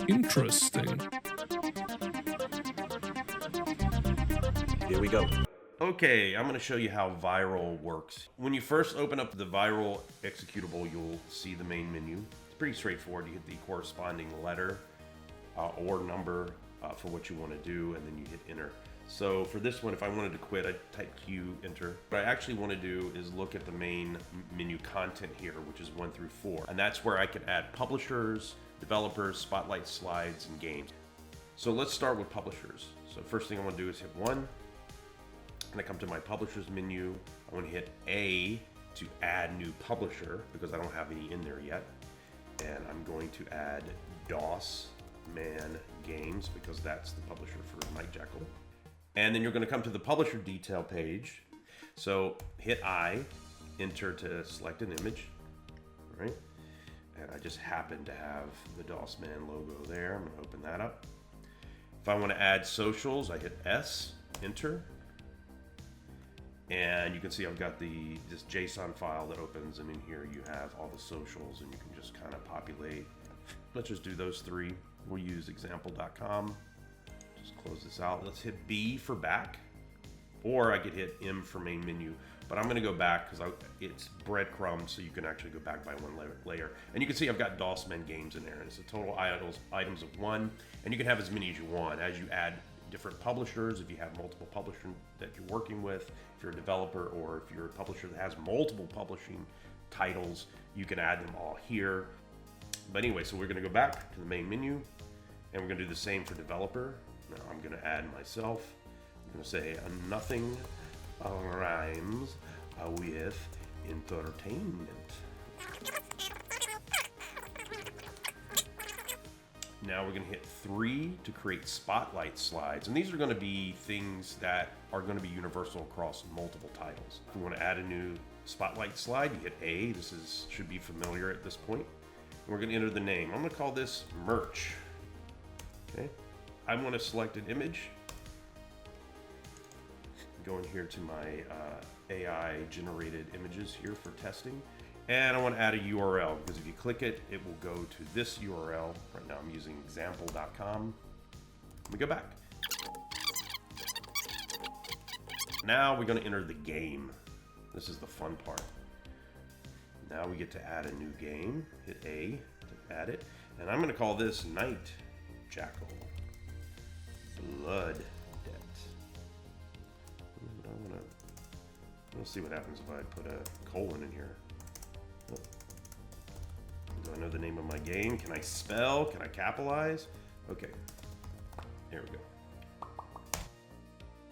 Interesting. Here we go. Okay, I'm going to show you how VIRULE works. When you first open up the VIRULE executable, you'll see the main menu. It's pretty straightforward. You hit the corresponding letter or number for what you want to do, and then you hit enter. So for this one, if I wanted to quit, I'd type Q, enter. What I actually want to do is look at the main menu content here, which is 1 through 4. And that's where I can add publishers, developers, spotlight slides, and games. So let's start with publishers. So first thing I want to do is hit 1. And I come to my publishers menu. I want to hit A to add new publisher because I don't have any in there yet. And I'm going to add DOS Man Games because that's the publisher for Night Jackal. And then you're going to come to the publisher detail page. So hit I, enter to select an image, right? And I just happen to have the DOS Man logo there. I'm going to open that up. If I want to add socials, I hit S, enter. And you can see I've got this JSON file that opens, and in here you have all the socials, and you can just kind of populate. Let's just do those 3. We'll use example.com. Just close this out. Let's hit B for back, or I could hit M for main menu. But I'm going to go back because it's breadcrumbs, so you can actually go back by 1 layer. And you can see I've got DOS Men games in there, and it's a total items of 1. And you can have as many as you want as you add different publishers. If you have multiple publishers that you're working with, if you're a developer, or if you're a publisher that has multiple publishing titles, you can add them all here. But anyway, so we're going to go back to the main menu, and we're going to do the same for developer. Now I'm going to add myself. I'm going to say nothing rhymes with entertainment. Now we're going to hit 3 to create spotlight slides. And these are going to be things that are going to be universal across multiple titles. If we want to add a new spotlight slide, you hit A. This should be familiar at this point. And we're going to enter the name. I'm going to call this merch. Okay. I want to select an image. Go in here to my AI generated images here for testing. And I want to add a URL because if you click it, it will go to this URL. Right now I'm using example.com. Let me go back. Now we're going to enter the game. This is the fun part. Now we get to add a new game. Hit A to add it. And I'm going to call this Night Jackal Blood Debt. We'll see what happens if I put a colon in here. Do I know the name of my game? Can I spell? Can I capitalize? Okay, there we go.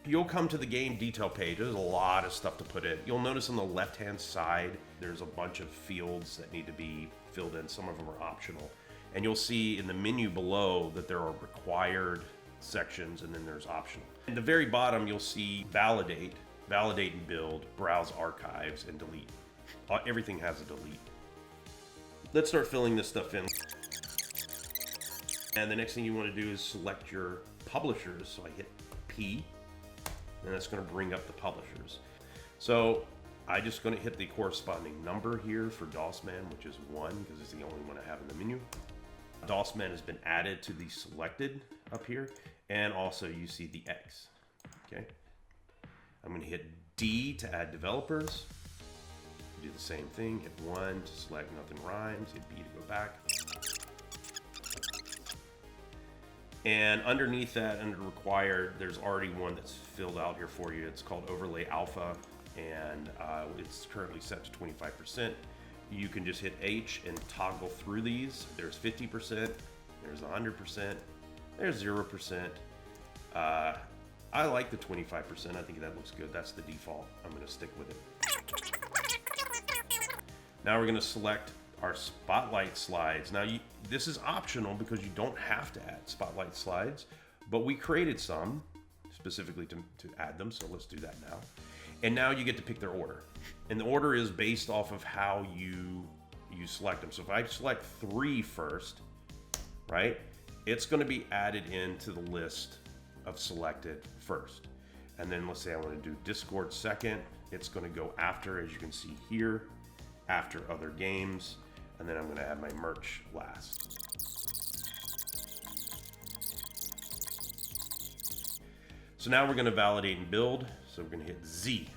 You'll come to the game detail page. There's a lot of stuff to put in. You'll notice on the left-hand side, there's a bunch of fields that need to be filled in. Some of them are optional. And you'll see in the menu below that there are required sections, and then there's optional. At the very bottom, you'll see validate and build, browse archives, and delete. Everything has a delete. Let's start filling this stuff in. And the next thing you want to do is select your publishers. So I hit P, and that's going to bring up the publishers. So I'm just going to hit the corresponding number here for DOS Man, which is 1, because it's the only one I have in the menu. DOS Man has been added to the selected up here, and also you see the X. Okay. I'm going to hit D to add developers. Do the same thing, hit 1 to select nothing rhymes, hit B to go back. And underneath that, under required, there's already one that's filled out here for you. It's called Overlay Alpha, and it's currently set to 25%. You can just hit H and toggle through these. There's 50%, there's 100%, there's 0%. I like the 25%, I think that looks good. That's the default, I'm gonna stick with it. Now we're going to select our spotlight slides. Now this is optional because you don't have to add spotlight slides, but we created some specifically to add them, so let's do that now. And now you get to pick their order. And the order is based off of how you select them. So if I select 3 first, right, it's going to be added into the list of selected first. And then let's say I want to do Discord second. It's going to go after, as you can see here. after other games, and then I'm going to add my merch last. So now we're going to validate and build. So we're going to hit Z.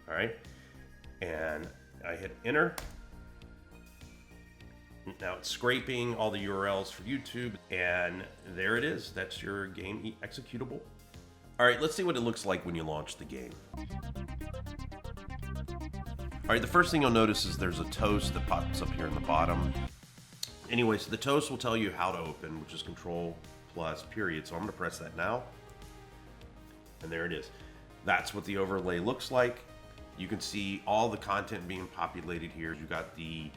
All right. And I hit enter. Now it's scraping all the URLs for YouTube, and there it is. That's your game executable. All right, let's see what it looks like when you launch the game. All right, the first thing you'll notice is there's a toast that pops up here in the bottom. Anyway, so the toast will tell you how to open, which is Control plus period. So I'm gonna press that now. And there it is. That's what the overlay looks like. You can see all the content being populated here. You got the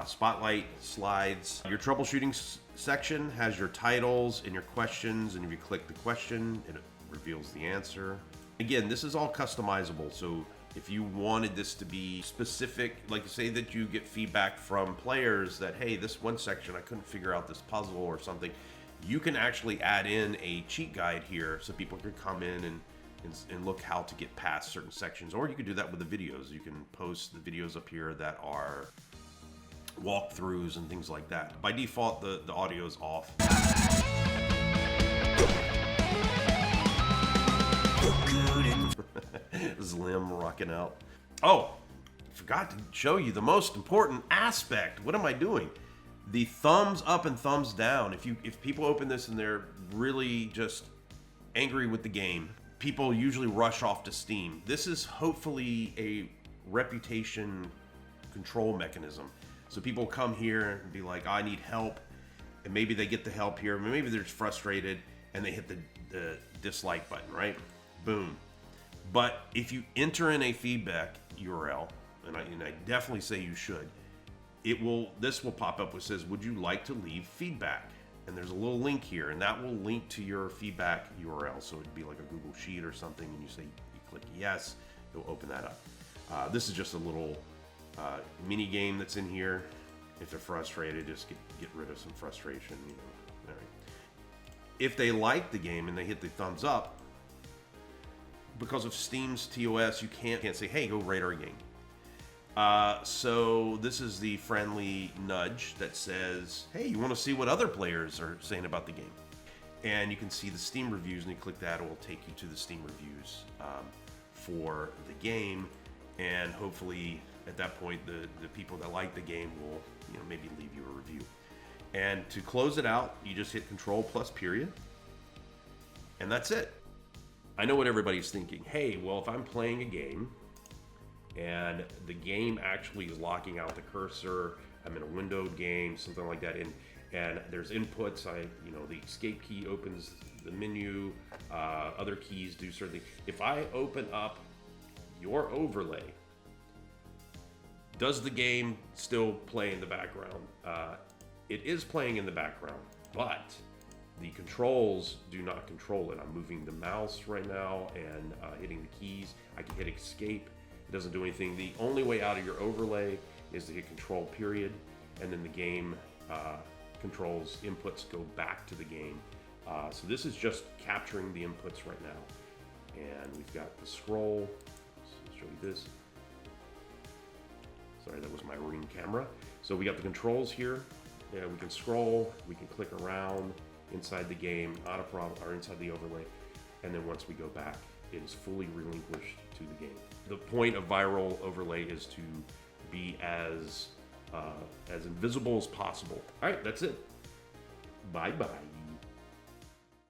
spotlight slides. Your troubleshooting section has your titles and your questions, and if you click the question, it reveals the answer. Again, this is all customizable, so if you wanted this to be specific, like say that you get feedback from players that, hey, this one section I couldn't figure out this puzzle or something, you can actually add in a cheat guide here so people can come in and look how to get past certain sections. Or you can do that with the videos. You can post the videos up here that are walkthroughs and things like that. By default, the audio is off. Slim rocking out. Oh, forgot to show you the most important aspect. What am I doing? The thumbs up and thumbs down. If people open this and they're really just angry with the game, people usually rush off to Steam. This is hopefully a reputation control mechanism. So people come here and be like, I need help, and maybe they get the help here, maybe they're just frustrated and they hit the dislike button, right? Boom. But if you enter in a feedback URL, and I definitely say you should, this will pop up which says, would you like to leave feedback? And there's a little link here, and that will link to your feedback URL. So it'd be like a Google Sheet or something, and you click yes, it'll open that up. This is just a little mini game that's in here. If they're frustrated, just get rid of some frustration. All right. If they like the game and they hit the thumbs up, because of Steam's TOS, you can't say, hey, go rate our game. So this is the friendly nudge that says, hey, you want to see what other players are saying about the game? And you can see the Steam reviews, and you click that, it will take you to the Steam reviews for the game. And hopefully at that point, the people that like the game will maybe leave you a review. And to close it out, you just hit Control plus period. And that's it. I know what everybody's thinking. Hey, well, if I'm playing a game and the game actually is locking out the cursor, I'm in a windowed game, something like that, and there's inputs, the escape key opens the menu, other keys do certain things. If I open up your overlay, does the game still play in the background? It is playing in the background, but the controls do not control it. I'm moving the mouse right now and hitting the keys. I can hit escape. It doesn't do anything. The only way out of your overlay is to hit Control period, and then the game controls inputs go back to the game. So this is just capturing the inputs right now. And we've got the scroll. Let's show you this. Sorry, that was my Ring camera. So we got the controls here. Yeah, we can scroll, we can click around inside the game, not a problem, or inside the overlay. And then once we go back, it is fully relinquished to the game. The point of VIRULE overlay is to be as invisible as possible. All right, that's it. Bye-bye.